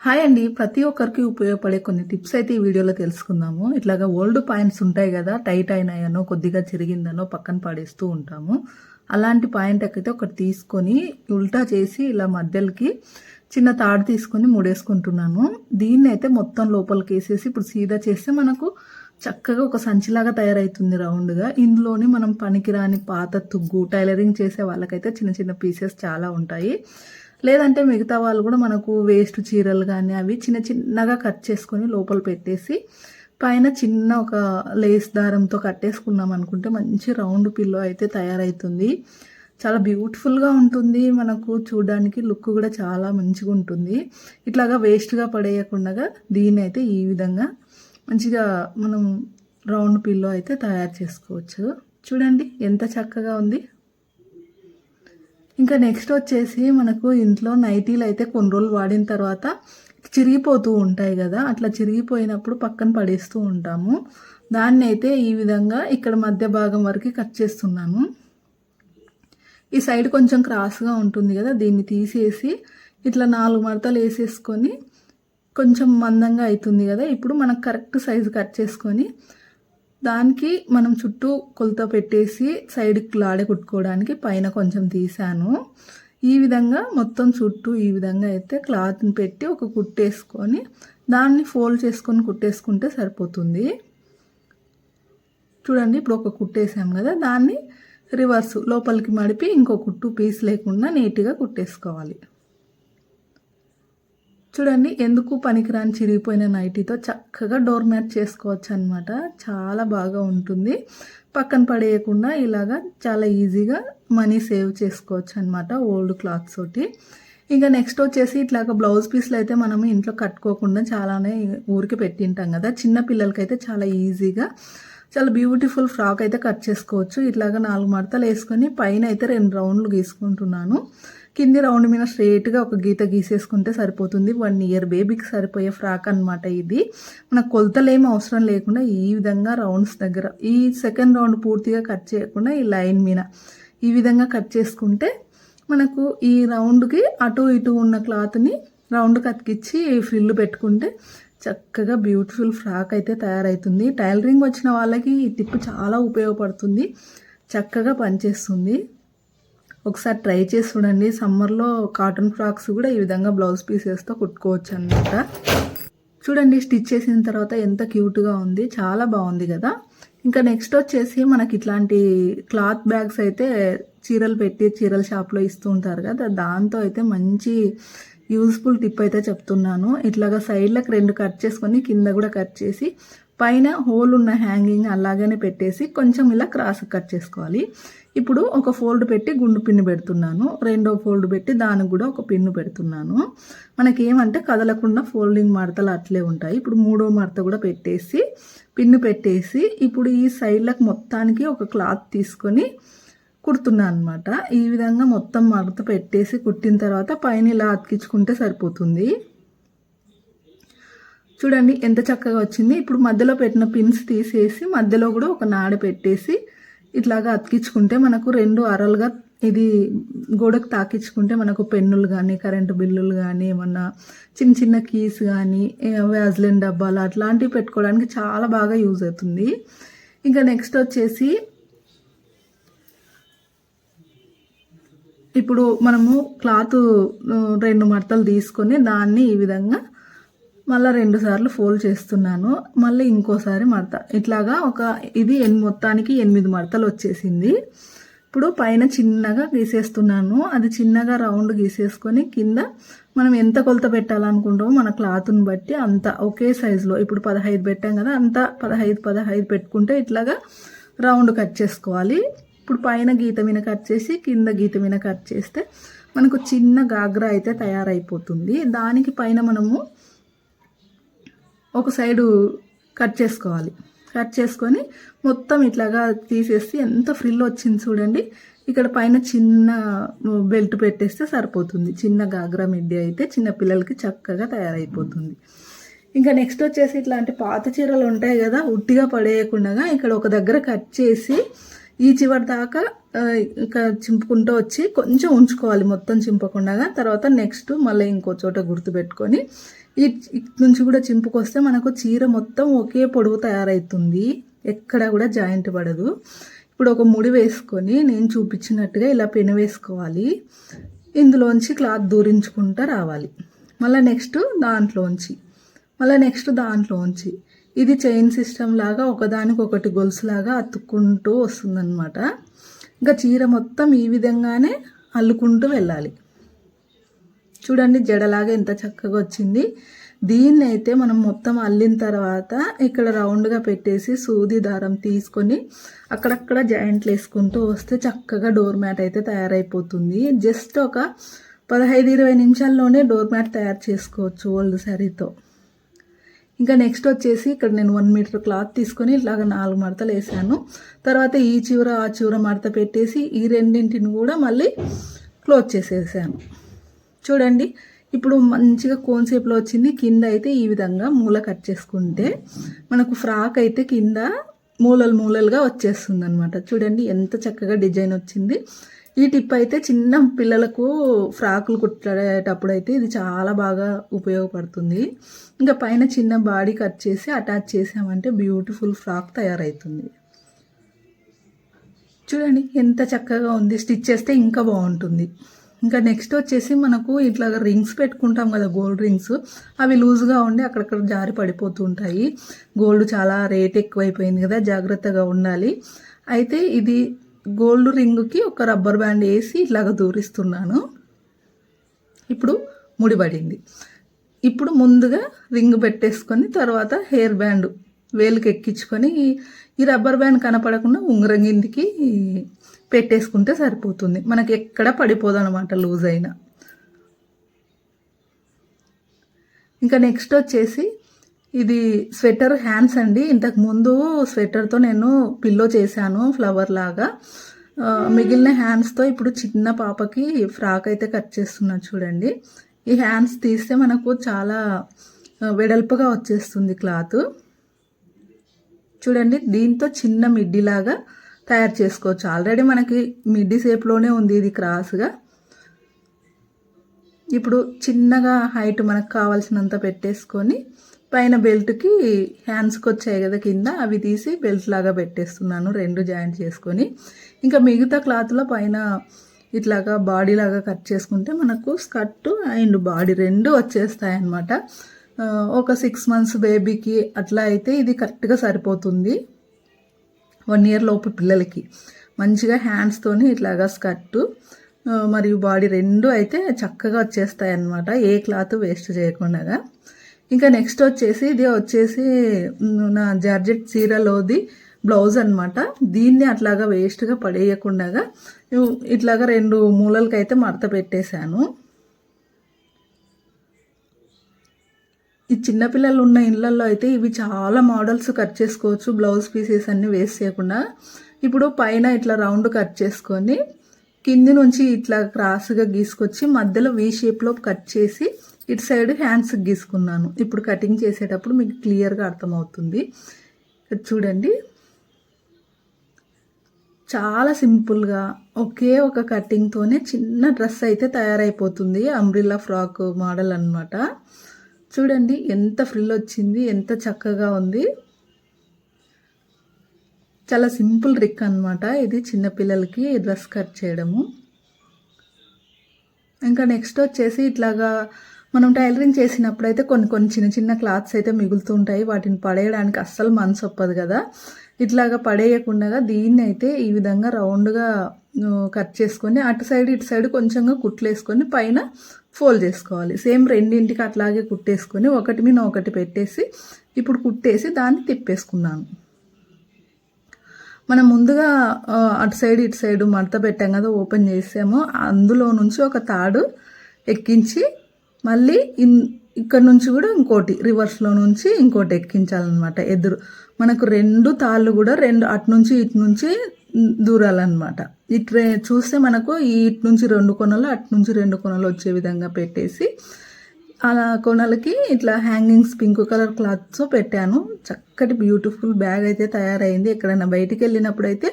Hi అండి. ప్రతి ఒక్కరికి ఉపయోగపడే కొన్ని టిప్స్ అయితే ఈ వీడియోలో తెలుసుకుందాము. ఇట్లాగా ఓల్డ్ పాయింట్స్ ఉంటాయి కదా, టైట్ అయినాయనో కొద్దిగా చిరిగిందనో పక్కన పడేస్తూ ఉంటాము. అలాంటి పాయింట్ అయితే ఒకటి తీసుకొని ఉల్టా చేసి ఇలా మధ్యలోకి చిన్న తాడు తీసుకొని ముడేసుకుంటున్నాను. దీన్ని అయితే మొత్తం లోపలికి వేసేసి ఇప్పుడు సీదా చేస్తే మనకు చక్కగా ఒక సంచిలాగా తయారవుతుంది రౌండ్గా. ఇందులోని మనం పనికిరాని పాత తుగ్గు టైలరింగ్ చేసే వాళ్ళకైతే చిన్న చిన్న పీసెస్ చాలా ఉంటాయి. లేదంటే మిగతా వాళ్ళు కూడా మనకు వేస్ట్ చీరలు కానీ అవి చిన్న చిన్నగా కట్ చేసుకొని లోపల పెట్టేసి పైన చిన్న ఒక లేస్ దారంతో కట్టేసుకున్నాం అనుకుంటే మంచి రౌండ్ పిల్లో అయితే తయారవుతుంది. చాలా బ్యూటిఫుల్గా ఉంటుంది. మనకు చూడడానికి లుక్ కూడా చాలా మంచిగా ఉంటుంది. ఇట్లాగా వేస్ట్గా పడేయకుండా దీన్ని అయితే ఈ విధంగా మంచిగా మనం రౌండ్ పిల్లో అయితే తయారు చేసుకోవచ్చు. చూడండి ఎంత చక్కగా ఉంది. ఇంకా నెక్స్ట్ వచ్చేసి మనకు ఇంట్లో నైటీలు అయితే కొన్ని రోజులు వాడిన తర్వాత చిరిగిపోతూ ఉంటాయి కదా, అట్లా చిరిగిపోయినప్పుడు పక్కన పడేస్తూ ఉంటాము. దాన్ని అయితే ఈ విధంగా ఇక్కడ మధ్య భాగం వరకు కట్ చేస్తున్నాను. ఈ సైడ్ కొంచెం క్రాస్గా ఉంటుంది కదా, దీన్ని తీసేసి ఇట్లా 4 మడతలు వేసేసుకొని కొంచెం మందంగా అవుతుంది కదా, ఇప్పుడు మనకు కరెక్ట్ సైజు కట్ చేసుకొని దానికి మనం చుట్టూ కొలత పెట్టేసి సైడ్కి లాడే కుట్టుకోవడానికి పైన కొంచెం తీసాను. ఈ విధంగా మొత్తం చుట్టూ ఈ విధంగా అయితే క్లాత్ని పెట్టి ఒక కుట్టేసుకొని దాన్ని ఫోల్డ్ చేసుకొని కుట్టేసుకుంటే సరిపోతుంది. చూడండి ఇప్పుడు ఒక కుట్టేసాం కదా, దాన్ని రివర్స్ లోపలికి మడిపి ఇంకో కుట్టు పీస్ లేకుండా నీట్గా కుట్టేసుకోవాలి. చూడండి ఎందుకు పనికిరాని చిరిగిపోయిన నైటీతో చక్కగా డోర్ మ్యాట్ చేసుకోవచ్చు అనమాట. చాలా బాగా ఉంటుంది. పక్కన పడేయకుండా ఇలాగా చాలా ఈజీగా మనీ సేవ్ చేసుకోవచ్చు అనమాట ఓల్డ్ క్లాత్స్ తోటి. ఇంకా నెక్స్ట్ వచ్చేసి ఇట్లాగా బ్లౌజ్ పీస్లు అయితే మనం ఇంట్లో కట్టుకోకుండా చాలానే ఊరికి పెట్టింటాం కదా, చిన్న పిల్లలకైతే చాలా ఈజీగా చాలా బ్యూటిఫుల్ ఫ్రాక్ అయితే కట్ చేసుకోవచ్చు. ఇట్లాగా 4 మడతలు వేసుకొని పైన అయితే 2 రౌండ్లు గీసుకుంటున్నాను. కింది రౌండ్ మీద స్ట్రైట్గా ఒక గీత గీసేసుకుంటే సరిపోతుంది. 1 ఇయర్ బేబీకి సరిపోయే ఫ్రాక్ అనమాట ఇది. మనకు కొలతలేమీ అవసరం లేకుండా ఈ విధంగా రౌండ్స్ దగ్గర ఈ సెకండ్ రౌండ్ పూర్తిగా కట్ చేయకుండా ఈ లైన్ మీద ఈ విధంగా కట్ చేసుకుంటే మనకు ఈ రౌండ్కి అటు ఇటు ఉన్న క్లాత్ని రౌండ్కి అతికిచ్చి ఫ్రిల్ పెట్టుకుంటే చక్కగా బ్యూటిఫుల్ ఫ్రాక్ అయితే తయారవుతుంది. టైలరింగ్ వచ్చిన వాళ్ళకి ఈ టిప్ చాలా ఉపయోగపడుతుంది, చక్కగా పనిచేస్తుంది. ఒకసారి ట్రై చేసి చూడండి. సమ్మర్లో కాటన్ ఫ్రాక్స్ కూడా ఈ విధంగా బ్లౌజ్ పీసెస్తో కుట్టుకోవచ్చు అనమాట. చూడండి స్టిచ్ చేసిన తర్వాత ఎంత క్యూట్గా ఉంది, చాలా బాగుంది కదా. ఇంకా నెక్స్ట్ వచ్చేసి మనకి ఇట్లాంటి క్లాత్ బ్యాగ్స్ అయితే చీరలు పెట్టి చీరల షాప్లో ఇస్తూ ఉంటారు కదా, దాంతో అయితే మంచి యూస్ఫుల్ టిప్ అయితే చెప్తున్నాను. ఇట్లాగా సైడ్లకు 2 కట్ చేసుకొని కింద కూడా కట్ చేసి పైన హోల్ ఉన్న హ్యాంగింగ్ అలాగనే పెట్టేసి కొంచెం ఇలా క్రాస్ కట్ చేసుకోవాలి. ఇప్పుడు ఒక ఫోల్డ్ పెట్టి గుండు పిన్ను పెడుతున్నాను, రెండో ఫోల్డ్ పెట్టి దానికి కూడా ఒక పిన్ను పెడుతున్నాను. మనకేమంటే కదలకుండా ఫోల్డింగ్ మడతలు అట్లే ఉంటాయి. ఇప్పుడు 3వ మడత కూడా పెట్టేసి పిన్ను పెట్టేసి ఇప్పుడు ఈ సైడ్లకు మొత్తానికి ఒక క్లాత్ తీసుకొని కుడుతున్నాను అనమాట. ఈ విధంగా మొత్తం మడత పెట్టేసి కుట్టిన తర్వాత పైన ఇలా అతికించుకుంటే సరిపోతుంది. చూడండి ఎంత చక్కగా వచ్చింది. ఇప్పుడు మధ్యలో పెట్టిన పిన్స్ తీసేసి మధ్యలో కూడా ఒక నాడ పెట్టేసి ఇట్లాగా అతికించుకుంటే మనకు 2 అరలుగా ఇది గోడకు తాకించుకుంటే మనకు పెన్నులు కానీ కరెంటు బిల్లులు కానీ ఏమన్నా చిన్న చిన్న కీస్ కానీ వ్యాజ్లిన్ డబ్బాలు అట్లాంటివి పెట్టుకోవడానికి చాలా బాగా యూజ్ అవుతుంది. ఇంకా నెక్స్ట్ వచ్చేసి ఇప్పుడు మనము క్లాత్ 2 మడతలు తీసుకొని దాన్ని ఈ విధంగా మళ్ళీ 2 సార్లు ఫోల్డ్ చేస్తున్నాను. మళ్ళీ ఇంకోసారి మడత ఇట్లాగా ఇది మొత్తానికి 8 మడతలు వచ్చేసింది. ఇప్పుడు పైన చిన్నగా గీసేస్తున్నాను. అది చిన్నగా రౌండ్ గీసేసుకొని కింద మనం ఎంత కొలత పెట్టాలనుకుంటామో మన క్లాత్ని బట్టి అంత ఒకే సైజులో ఇప్పుడు 15 పెట్టాం కదా, అంతా 15 పెట్టుకుంటే ఇట్లాగా రౌండ్ కట్ చేసుకోవాలి. ఇప్పుడు పైన గీత మీద కట్ చేసి కింద గీత మీద కట్ చేస్తే మనకు చిన్న గాగ్రా అయితే తయారైపోతుంది. దానికి పైన మనము ఒక సైడు కట్ చేసుకోవాలి. కట్ చేసుకొని మొత్తం ఇట్లాగా తీసేసి ఎంత ఫ్రిల్ వచ్చింది చూడండి. ఇక్కడ పైన చిన్న బెల్ట్ పెట్టేస్తే సరిపోతుంది. చిన్న గాగ్రా మిడ్డీ అయితే చిన్న పిల్లలకి చక్కగా తయారైపోతుంది. ఇంకా నెక్స్ట్ వచ్చేసి ఇట్లాంటి పాత చీరలు ఉంటాయి కదా, ఉట్టిగా పడేయకుండా ఇక్కడ ఒక దగ్గర కట్ చేసి ఈ చివరి దాకా ఇంకా చింపుకుంటూ వచ్చి కొంచెం ఉంచుకోవాలి, మొత్తం చింపకుండా. తర్వాత నెక్స్ట్ మళ్ళీ ఇంకో చోట గుర్తుపెట్టుకొని ఇటు నుంచి కూడా చింపుకొస్తే మనకు చీర మొత్తం ఒకే పొడవు తయారవుతుంది, ఎక్కడ కూడా జాయింట్ పడదు. ఇప్పుడు ఒక ముడి వేసుకొని నేను చూపించినట్టుగా ఇలా పెను వేసుకోవాలి, ఇందులోంచి క్లాత్ దూరించుకుంటూ రావాలి. మళ్ళీ నెక్స్ట్ దాంట్లోంచి ఇది చైన్ సిస్టమ్ లాగా ఒకదానికొకటి గొలుసులాగా అతుక్కుంటూ వస్తుందన్నమాట. ఇంకా చీర మొత్తం ఈ విధంగానే అల్లుకుంటూ వెళ్ళాలి. చూడండి జడలాగా ఎంత చక్కగా వచ్చింది. దీన్ని అయితే మనం మొత్తం అల్లిన తర్వాత ఇక్కడ రౌండ్గా పెట్టేసి సూది దారం తీసుకొని అక్కడక్కడ జాయింట్లు వేసుకుంటూ వస్తే చక్కగా డోర్ మ్యాట్ అయితే తయారైపోతుంది. జస్ట్ ఒక 15-20 నిమిషాల్లోనే డోర్ మ్యాట్ తయారు చేసుకోవచ్చు ఓల్డ్ శారీతో. ఇంకా నెక్స్ట్ వచ్చేసి ఇక్కడ నేను 1 మీటర్ క్లాత్ తీసుకొని ఇలాగ 4 మడతలు వేసాను. తర్వాత ఈ చివర ఆ చివర మడత పెట్టేసి ఈ రెండింటిని కూడా మళ్ళీ క్లోజ్ చేసేసాను. చూడండి ఇప్పుడు మంచిగా కోన్ షేప్లో వచ్చింది. కింద అయితే ఈ విధంగా మూల కట్ చేసుకుంటే మనకు ఫ్రాక్ అయితే కింద మూలలుగా వచ్చేస్తుంది అనమాట. చూడండి ఎంత చక్కగా డిజైన్ వచ్చింది. ఈ టిప్ అయితే చిన్న పిల్లలకు ఫ్రాకులు కుట్టేటప్పుడు అయితే ఇది చాలా బాగా ఉపయోగపడుతుంది. ఇంకా పైన చిన్న బాడీ కట్ చేసి అటాచ్ చేసామంటే బ్యూటిఫుల్ ఫ్రాక్ తయారవుతుంది. చూడండి ఎంత చక్కగా ఉంది. స్టిచ్ చేస్తే ఇంకా బాగుంటుంది. ఇంకా నెక్స్ట్ వచ్చేసి మనకు ఇట్లా రింగ్స్ పెట్టుకుంటాం కదా, గోల్డ్ రింగ్స్, అవి లూజ్గా ఉండి అక్కడక్కడ జారి పడిపోతూ ఉంటాయి. గోల్డ్ చాలా రేట్ ఎక్కువైపోయింది కదా, జాగ్రత్తగా ఉండాలి. అయితే ఇది గోల్డ్ రింగ్కి ఒక రబ్బర్ బ్యాండ్ వేసి ఇట్లాగ దూరిస్తున్నాను. ఇప్పుడు ముడిపడింది. ఇప్పుడు ముందుగా రింగ్ పెట్టేసుకొని తర్వాత హెయిర్ బ్యాండ్ వేలుకి ఎక్కించుకొని ఈ రబ్బర్ బ్యాండ్ కనపడకుండా ఉంగరం కిందికి పెట్టేసుకుంటే సరిపోతుంది. మనకి ఎక్కడ పడిపోదు అనమాట లూజ్ అయినా. ఇంకా నెక్స్ట్ వచ్చేసి ఇది స్వెటర్ హ్యాండ్స్ అండి. ఇంతకుముందు స్వెటర్తో నేను పిల్లో చేశాను ఫ్లవర్ లాగా. మిగిలిన హ్యాండ్స్తో ఇప్పుడు చిన్న పాపకి ఫ్రాక్ అయితే కట్ చేస్తున్నా. చూడండి ఈ హ్యాండ్స్ తీస్తే మనకు చాలా వెడల్పుగా వచ్చేస్తుంది క్లాత్. చూడండి దీంతో చిన్న మిడ్డీలాగా తయారు చేసుకోవచ్చు. ఆల్రెడీ మనకి మిడ్డీ షేప్లోనే ఉంది ఇది క్రాస్గా. ఇప్పుడు చిన్నగా హైట్ మనకు కావాల్సినంత పెట్టేసుకొని పైన బెల్ట్కి హ్యాండ్స్కి వచ్చాయి కదా కింద, అవి తీసి బెల్ట్ లాగా పెట్టేస్తున్నాను 2 జాయింట్ చేసుకొని. ఇంకా మిగతా క్లాత్లో పైన ఇట్లాగా బాడీ లాగా కట్ చేసుకుంటే మనకు స్కర్ట్ అండ్ బాడీ 2 వచ్చేస్తాయి అన్నమాట. ఒక 6 మంత్స్ బేబీకి అట్లా అయితే ఇది కరెక్ట్గా సరిపోతుంది. 1 ఇయర్ లోపు పిల్లలకి మంచిగా హ్యాండ్స్తోని ఇట్లాగా స్కర్టు మరియు బాడీ 2 అయితే చక్కగా వచ్చేస్తాయి అన్నమాట, ఏ క్లాత్ వేస్ట్ చేయకుండా. ఇంకా నెక్స్ట్ వచ్చేసి ఇది వచ్చేసి నా జార్జెట్ చీరలోది బ్లౌజ్ అనమాట. దీన్ని అట్లాగా వేస్ట్గా పడేయకుండా ఇట్లాగా 2 మూలలకి అయితే మడత పెట్టేశాను. ఈ చిన్నపిల్లలు ఉన్న ఇళ్ళల్లో అయితే ఇవి చాలా మోడల్స్ కట్ చేసుకోవచ్చు, బ్లౌజ్ పీసెస్ అన్నీ వేస్ట్ చేయకుండా. ఇప్పుడు పైన ఇట్లా రౌండ్ కట్ చేసుకొని కింది నుంచి ఇట్లా క్రాస్గా గీసుకొచ్చి మధ్యలో వీ షేప్లో కట్ చేసి ఇటు సైడ్ హ్యాండ్స్కి గీసుకున్నాను. ఇప్పుడు కటింగ్ చేసేటప్పుడు మీకు క్లియర్గా అర్థమవుతుంది. చూడండి చాలా సింపుల్గా ఒకే ఒక కటింగ్తోనే చిన్న డ్రెస్ అయితే తయారైపోతుంది. అంబ్రిల్లా ఫ్రాక్ మోడల్ అన్నమాట. చూడండి ఎంత ఫ్రిల్ వచ్చింది, ఎంత చక్కగా ఉంది. చాలా సింపుల్ ట్రిక్ అన్నమాట ఇది చిన్నపిల్లలకి డ్రెస్ కట్ చేయడము. ఇంకా నెక్స్ట్ వచ్చేసి ఇట్లాగా మనం టైలరింగ్ చేసినప్పుడు అయితే కొన్ని చిన్న చిన్న క్లాత్స్ అయితే మిగులుతూ ఉంటాయి. వాటిని పడేయడానికి అస్సలు మనసు ఒప్పదు కదా. ఇట్లాగా పడేయకుండా దీన్ని అయితే ఈ విధంగా రౌండ్గా కట్ చేసుకొని అటు సైడ్ ఇటు సైడ్ కొంచెంగా కుట్లేసుకొని పైన ఫోల్డ్ చేసుకోవాలి. సేమ్ రెండింటికి అట్లాగే కుట్టేసుకొని ఒకటి మీద ఒకటి పెట్టేసి ఇప్పుడు కుట్టేసి దాన్ని తిప్పేసుకున్నాను. మనం ముందుగా అటు సైడ్ ఇటు సైడ్ మడత పెట్టాం కదా, ఓపెన్ చేసాము, అందులో నుంచి ఒక తాడు ఎక్కించి మళ్ళీ ఇక్కడ నుంచి కూడా ఇంకోటి రివర్స్లో నుంచి ఇంకోటి ఎక్కించాలన్నమాట. ఎదురు మనకు 2 తాళ్ళు కూడా అటు నుంచి ఇటు నుంచి దూరాలన్నమాట. ఇటు చూస్తే మనకు ఇటు నుంచి 2 కొనలు అటు నుంచి 2 కొనలు వచ్చే విధంగా పెట్టేసి అలా కొనలకి ఇట్లా హ్యాంగింగ్స్ పింక్ కలర్ క్లాత్స్ పెట్టాను. చక్కటి బ్యూటిఫుల్ బ్యాగ్ అయితే తయారైంది. ఎక్కడైనా బయటికి వెళ్ళినప్పుడు అయితే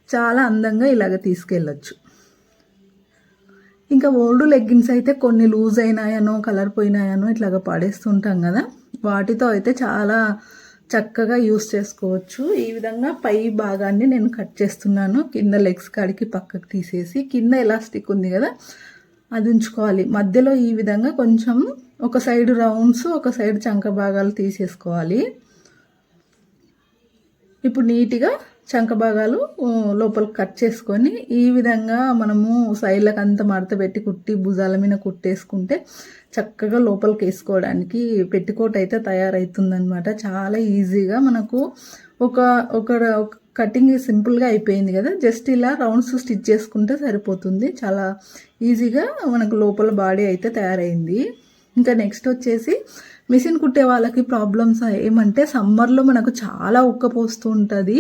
చాలా అందంగా ఇలాగ తీసుకెళ్ళచ్చు. ఇంకా ఓల్డ్ లెగ్గిన్స్ అయితే కొన్ని లూజ్ అయినాయనో కలర్ పోయినాయనో ఇట్లాగ పడేస్తుంటాం కదా, వాటితో అయితే చాలా చక్కగా యూస్ చేసుకోవచ్చు. ఈ విధంగా పై భాగాన్ని నేను కట్ చేస్తున్నాను. కింద లెగ్స్ కాడికి పక్కకు తీసేసి కింద ఎలాస్టిక్ ఉంది కదా అది ఉంచుకోవాలి. మధ్యలో ఈ విధంగా కొంచెం ఒక సైడ్ రౌండ్స్ ఒక సైడ్ చంక భాగాలు తీసేసుకోవాలి. ఇప్పుడు నీట్గా చంక భాగాలు లోపలికి కట్ చేసుకొని ఈ విధంగా మనము సైడ్లకు అంతా మడత పెట్టి కుట్టి భుజాల మీద కుట్టేసుకుంటే చక్కగా లోపలికి వేసుకోవడానికి పెట్టికోట్ అయితే తయారవుతుందనమాట. చాలా ఈజీగా మనకు ఒక కటింగ్ సింపుల్గా అయిపోయింది కదా, జస్ట్ ఇలా రౌండ్స్ స్టిచ్ చేసుకుంటే సరిపోతుంది. చాలా ఈజీగా మనకు లోపల బాడీ అయితే తయారైంది. ఇంకా నెక్స్ట్ వచ్చేసి మిషన్ కుట్టే వాళ్ళకి ప్రాబ్లమ్స్ ఏమంటే సమ్మర్లో మనకు చాలా ఉక్కపోస్తూ ఉంటుంది.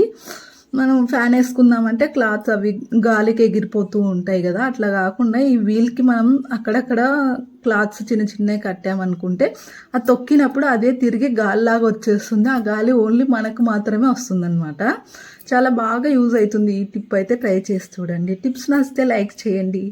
మనం ఫ్యాన్ వేసుకుందామంటే క్లాత్స్ అవి గాలికి ఎగిరిపోతూ ఉంటాయి కదా, అట్లా కాకుండా ఈ వీల్కి మనం అక్కడక్కడ క్లాత్స్ చిన్న చిన్నవి కట్టామనుకుంటే అది తొక్కినప్పుడు అదే తిరిగి గాలిలాగా వచ్చేస్తుంది. ఆ గాలి ఓన్లీ మనకు మాత్రమే వస్తుందన్నమాట. చాలా బాగా యూజ్ అవుతుంది. ఈ టిప్ అయితే ట్రై చేసి చూడండి. టిప్స్ నచ్చితే లైక్ చేయండి.